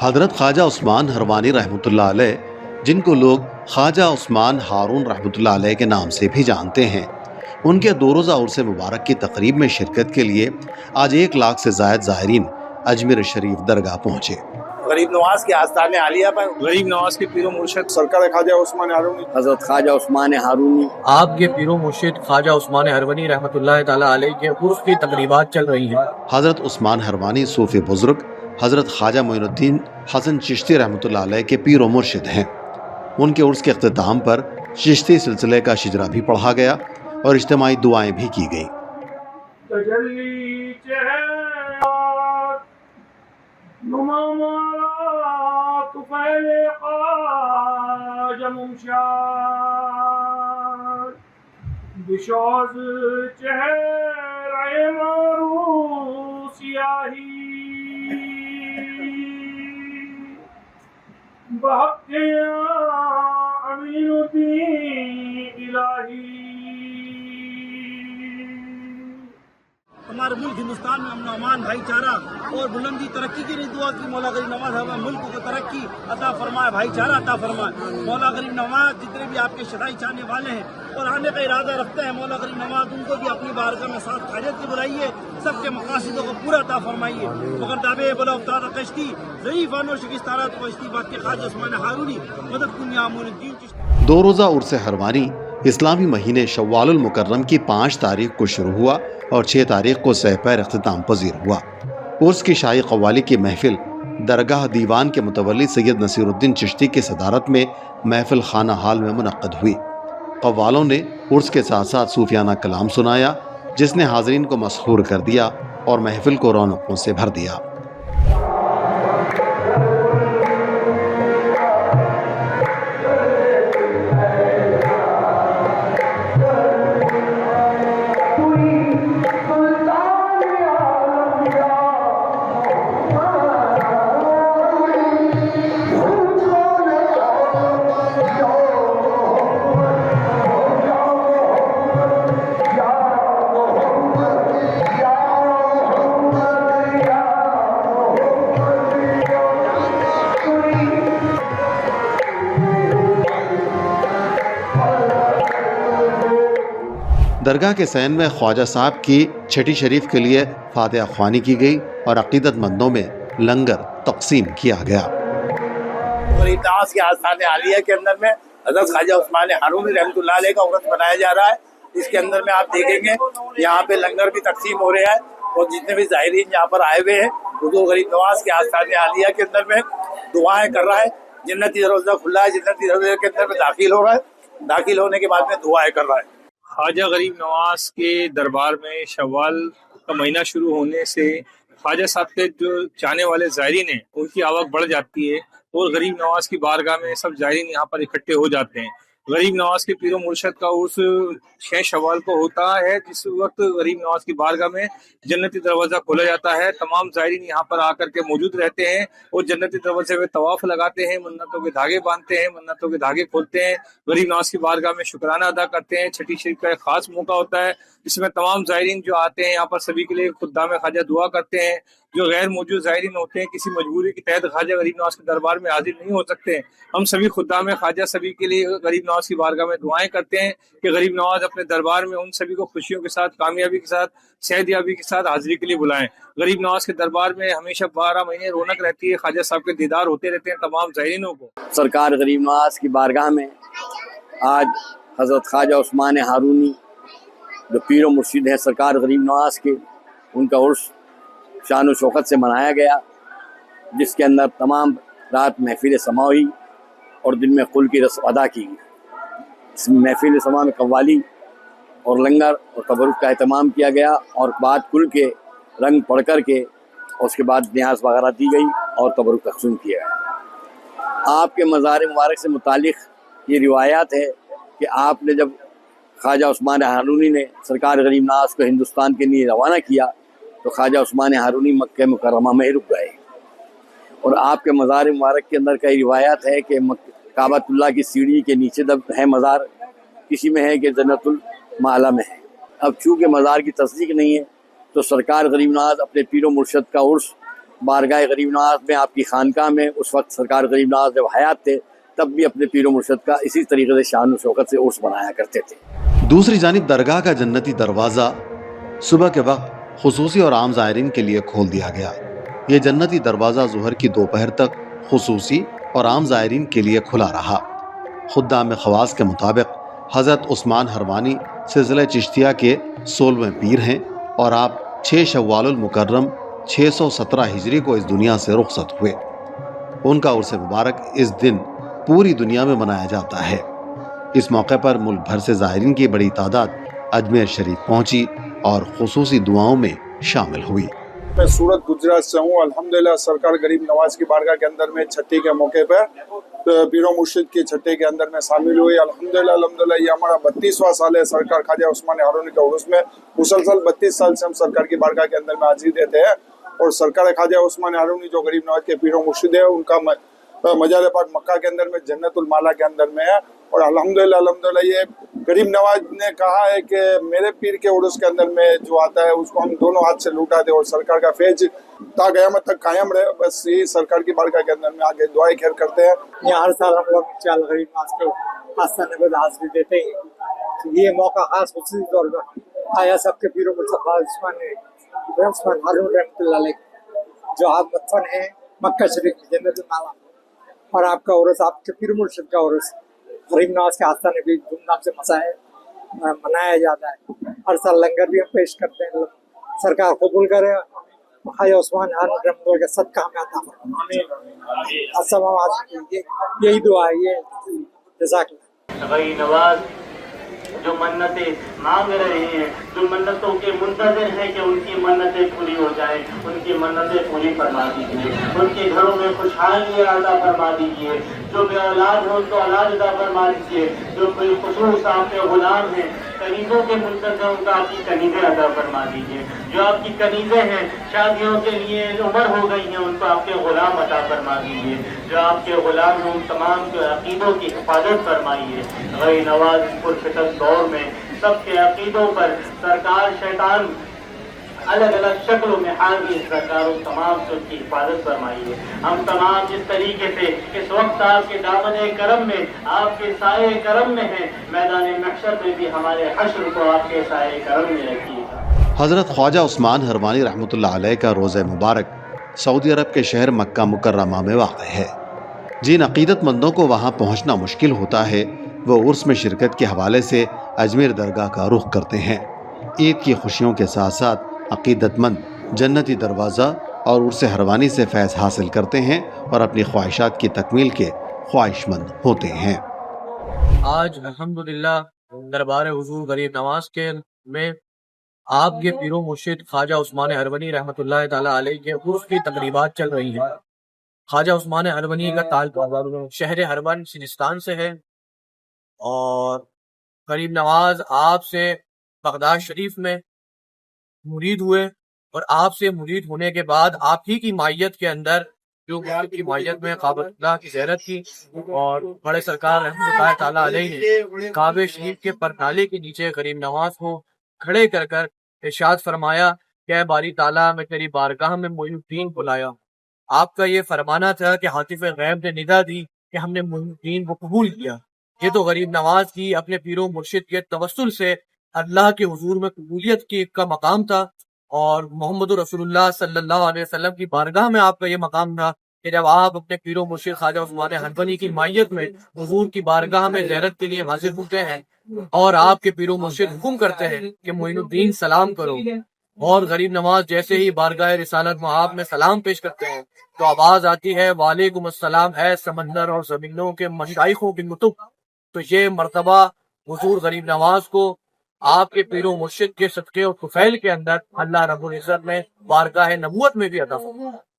حضرت خواجہ عثمان ہروانی رحمۃ اللہ علیہ، جن کو لوگ خواجہ عثمان ہارون رحمۃ اللہ علیہ کے نام سے بھی جانتے ہیں، ان کے 2 روزہ عرس مبارک کی تقریب میں شرکت کے لیے آج 1 لاکھ سے زائد زائرین اجمیر شریف درگاہ پہنچے۔ غریب نواز کے آستانے عالیہ پر غریب نواز کے پیر و مرشد سرکار خواجہ عثمان ہارونی، حضرت خواجہ عثمان ہارونی، آپ کے پیر و مرشد خواجہ عثمان ہروانی رحمۃ اللہ تعالیٰ علیہ کے عرس کی تقریبات چل رہی ہیں۔ حضرت عثمان ہروانی صوفی بزرگ حضرت خواجہ معین الدین حسن چشتی رحمۃ اللہ علیہ کے پیر و مرشد ہیں۔ ان کے عرس کے اختتام پر چشتی سلسلے کا شجرہ بھی پڑھا گیا اور اجتماعی دعائیں بھی کی گئیں۔ ہمارے ملک ہندوستان میں امن و امان، بھائی چارہ اور بلندی ترقی کے لیے دعا کی مولا غریب نواز ہمیں ملک کو ترقی عطا فرمائے، بھائی چارہ عطا فرمائے۔ مولا غریب نواز جتنے بھی آپ کے شدائی چاہنے والے ہیں اور آنے کا ارادہ رکھتے ہیں، مولا غریب نواز ان کو بھی اپنی بارگاہ میں ساتھ حاجت کی بلائیے، سب کے مقاصدوں کو پورا عطا فرمائیے۔ مگر دابے بلا افتادہ کشتی ضعیفان و شکستارات کو اشتی بات کے خواجہ عثمان ہارونی مدد کنیا معین الدین چشتی۔ 2 روزہ عرس ہروانی اسلامی مہینے شوال المکرم کی 5 تاریخ کو شروع ہوا اور 6 تاریخ کو سہ پیر اختتام پذیر ہوا۔ عرس کی شاہی قوالی کی محفل درگاہ دیوان کے متولی سید نصیر الدین چشتی کی صدارت میں محفل خانہ ہال میں منعقد ہوئی۔ قوالوں نے عرس کے ساتھ ساتھ صوفیانہ کلام سنایا، جس نے حاضرین کو مسحور کر دیا اور محفل کو رونقوں سے بھر دیا۔ درگاہ کے سین میں خواجہ صاحب کی چھٹی شریف کے لیے فاتحہ خوانی کی گئی اور عقیدت مندوں میں لنگر تقسیم کیا گیا۔ غریب نواز کے آستانے عالیہ کے اندر میں حضرت خواجہ عثمان ہارونی رحمۃ اللہ علیہ کا عرس منایا جا رہا ہے۔ اس کے اندر میں آپ دیکھیں گے یہاں پہ لنگر بھی تقسیم ہو رہا ہے اور جتنے بھی زائرین یہاں پر آئے ہوئے ہیں حضور غریب نواز کے آستانے عالیہ کے اندر میں دعائیں کر رہا ہے۔ جنتی دروازہ کھلا ہے، جنتی دروازے کے اندر میں داخل ہو رہا ہے، داخل ہونے کے بعد میں دعائیں کر رہا ہے۔ خواجہ غریب نواز کے دربار میں شوال کا مہینہ شروع ہونے سے خواجہ صاحب کے جو چاہنے والے زائرین ہیں ان کی آوک بڑھ جاتی ہے اور غریب نواز کی بارگاہ میں سب زائرین یہاں پر اکٹھے ہو جاتے ہیں۔ غریب نواز کے پیر و مرشد کا عرس 6 شوال کو ہوتا ہے، جس وقت غریب نواز کی بارگاہ میں جنتی دروازہ کھولا جاتا ہے۔ تمام زائرین یہاں پر آ کر کے موجود رہتے ہیں اور جنتی دروازے میں طواف لگاتے ہیں، منتوں کے دھاگے باندھتے ہیں، منتوں کے دھاگے کھولتے ہیں، غریب نواز کی بارگاہ میں شکرانہ ادا کرتے ہیں۔ چھٹی شریف کا ایک خاص موقع ہوتا ہے جس میں تمام زائرین جو آتے ہیں یہاں پر سبھی کے لیے خدام خواجہ دعا کرتے ہیں۔ جو غیر موجود زائرین ہوتے ہیں کسی مجبوری کے تحت خواجہ غریب نواز کے دربار میں حاضر نہیں ہو سکتے، ہم سبھی خدام خواجہ سبھی کے لیے غریب نواز کی بارگاہ میں دعائیں کرتے ہیں کہ غریب نواز اپنے دربار میں ان سبھی کو خوشیوں کے ساتھ، کامیابی کے ساتھ، صحت یابی کے ساتھ حاضری کے لیے بلائیں۔ غریب نواز کے دربار میں ہمیشہ 12 مہینے رونق رہتی ہے، خواجہ صاحب کے دیدار ہوتے رہتے ہیں تمام زائرینوں کو۔ سرکار غریب نواز کی بارگاہ میں آج حضرت خواجہ عثمان ہارونی جو پیر و مرشد ہے سرکار غریب نواز کے، ان کا عرس شان و شوکت سے منایا گیا، جس کے اندر تمام رات محفل سما ہوئی اور دن میں قل کی رسم ادا کی گئی۔ اس محفل سما میں قوالی اور لنگر اور تبرک کا اہتمام کیا گیا اور بعد کل کے رنگ پڑھ کر کے اس کے بعد نیاز وغیرہ دی گئی اور تبرک تقسیم کیا گیا۔ آپ کے مزار مبارک سے متعلق یہ روایات ہے کہ آپ نے جب خواجہ عثمان ہارونی نے سرکار غریب نواز کو ہندوستان کے لیے روانہ کیا تو خواجہ عثمان ہارونی مکہ مکرمہ میں رک گئے، اور آپ کے مزار مبارک کے اندر کئی روایات ہے کہ کعبۃ اللہ کی سیڑھی کے نیچے دب ہے مزار، کسی میں ہے کہ جنت المعلا میں ہے۔ اب چونکہ مزار کی تصدیق نہیں ہے تو سرکار غریب نواز اپنے پیر و مرشد کا عرس बारगाह गरीब नवाज में, आपकी खानकाह में उस वक्त सरकार गरीब नवाज जब हयात थे तब भी अपने पीर मुर्शद का इसी तरीके से शान शौकत से उर्स मनाया करते थे। दूसरी जानिब दरगाह का जन्नती दरवाज़ा सुबह के वक्त खुसूसी और आम ज़ायरीन के लिए खोल दिया गया। ये जन्नती दरवाज़ा ज़ुहर की दोपहर तक खुसूसी और आम ज़ायरीन के लिए खुला रहा। खुद्दाम खवास के मुताबिक हज़रत उस्मान हरवानी सिलसिला चिश्तिया के 16वें पीर हैं और आप 6 शव्वालुल मुकर्रम 617 हिजरी को इस दुनिया से रुखसत हुए। उनका उर्स मुबारक इस दिन पूरी दुनिया में मनाया जाता है। इस मौके पर मुल्क भर से ज़ायरीन की बड़ी तादाद अजमेर शरीफ पहुंची और खुसूसी दुआओं में शामिल हुई। मैं सूरत गुजरात से हूँ। अल्हम्दुलिल्लाह सरकार गरीब नवाज की बारगाह के अंदर में छठी के मौके पर पीरो मुर्शिद की छठी के अंदर में शामिल हुई। अल्हम्दुलिल्लाह ये हमारा 32वां साल है सरकार ख्वाजा उस्मान हारूनी के उर्स में। मुसलसल 32 साल से हम सरकार की बारगाह के अंदर में हाजिरी देते हैं और सरकार ख्वाजा उस्मान हारूनी जो गरीब नवाज के पीरो मुर्शिद है उनका मजार पाक मक्का के अंदर में जन्नतुल माला के अंदर में है। और अल्हम्दुलिल्लाह ये गरीब नवाज ने कहा है कि मेरे पीर के उर्स के अंदर में जो आता है उसको हम दोनों हाथ से लूटा दे और सरकार का फैज ता क़यामत तक कायम रहे। बस यही सरकार की बारगाह के अंदर में आगे दुआएं खैर करते हैं। यहाँ हर साल हम लोग चाल गरीब नवाज के आस्थाने पर हाजिरी देते हैं। ये मौका खास खुसूसी तौर पर आया सबके पीरों मुर्शिद उस्मान हारून रहमतुल्लाह अलैह जो आप मदफन है मक्का शरीफ में जन्नतुल माला, और आपका उर्स आपके पीर मुर्शिद का उर्स गरीब नवाज के आस्थाने भी धूमधाम से मनाया जाता है। हर साल लंगर भी हम पेश करते हैं। सरकार कबूल करे, ख्वाजा उस्मान हारून रहमतुल्लाह के सदका हमें अता फरमाए। यही दुआ है। ये जज़ाकल्लाह। गरीब नवाज जो मन्नतें मांग रहे हैं, जो मन्नतों के मुंतज़िर हैं कि उनकी मन्नतें पूरी हो जाएं, उनकी मन्नतें पूरी फरमा दीजिए। उनके घरों में खुशहाली अता फरमा दीजिए। जो बे औलाद हो उनको औलाद अता फरमा दीजिए। जो कोई खुशूस आपके गुलाम हैं, कनीज़ों के मुंतज़िर उनका आपकी कनीज़ें अता फरमा दीजिए। जो आपकी कनीज़ें हैं शादियों के लिए उम्र हो गई हैं उनको आपके गुलाम अता फरमा दीजिए। जो आपके गुलाम हैं उन तमाम के अकीदों की हिफाजत फरमाइए। गरीब नवाज पुरफितन दौर में सबके अकीदों पर सरकार शैतान अलग अलग शक्लों में हावी सरकारों तमाम से उसकी हिफाजत फरमाइए। हम तमाम जिस तरीके से इस वक्त आपके दामन करम में, आपके साए करम में हैं, मैदान महशर में भी हमारे हश्र को आपके साए करम में रखिए। हज़रत ख्वाजा उस्मान हरवानी रहमतुल्लाह अलैह का रोज़ा मुबारक सऊदी अरब के शहर मक्का मुकर्रमा में वाक़ है। जिन अक़ीदतमंदों को वहाँ पहुँचना मुश्किल होता है वो उर्स में शिरकत के हवाले से अजमेर दरगाह का रुख करते हैं। ईद की खुशियों के साथ साथ अक़ीदतमंद जन्नती दरवाज़ा और उर्स हरवानी से फैज़ हासिल करते हैं और अपनी ख्वाहिशात की तकमील के ख्वाहिशमंद होते हैं। आज अल्हम्दुलिल्लाह दरबार हुजूर गरीब नवाज के में आपके पीरो मुर्शिद ख्वाजा उस्मान हरवनी रहमतुल्लाह ताला अलैह के उर्स की तकरीबात चल रही हैं। ख्वाजा उस्मान हरवनी का ताल्लुक शहर हरवन सिजिस्तान से है और गरीब नवाज आपसे बगदाद शरीफ में मुरीद हुए और आपसे मुरीद होने के बाद आप ही की मायत के अंदर जो की मायत में काबतुल्लाह की ज़ियारत की और बड़े सरकार रहमतुल्लाह ताला अलैह ने काबे शरीफ के परनाले के नीचे गरीब नवाज को खड़े कर कर इरशाद फरमाया कि बारी ताला मैं तेरी बारगाह में मोइनुद्दीन बुलाया। आपका ये फरमाना था कि हातिफ गैब ने निदा दी कि हमने मोइनुद्दीन को कबूल किया। ये तो गरीब नवाज की अपने पीरो मुर्शिद के तवस्सुल से अल्लाह के हुजूर में कबूलियत की का मकाम था और मोहम्मद रसूलुल्लाह सल्लल्लाहु अलैहि वसल्लम की बारगाह में आपका ये मकाम था कि जब आप अपने पीरो मुर्शिद ख्वाजा उस्मान हरवनी की मायत में हुजूर की बारगाह में ज़ियारत के लिए हाजिर होते हैं और आपके पीरो मुर्शिद हुक्म करते हैं कि मोइनुद्दीन सलाम करो, और गरीब नवाज जैसे ही बारगाह रिसालत मआब में सलाम पेश करते हैं तो आवाज आती है वालेकुम अस्सलाम है समंदर और ज़मीनों के मशाइखों की कुतुब। तो ये मर्तबा हुजूर गरीब नवाज को आपके पीरो मुर्शिद के सदके और तुफैल के अंदर अल्लाह रब्बुल इज्जत में बारगाह नबूवत में भी अता फरमाया।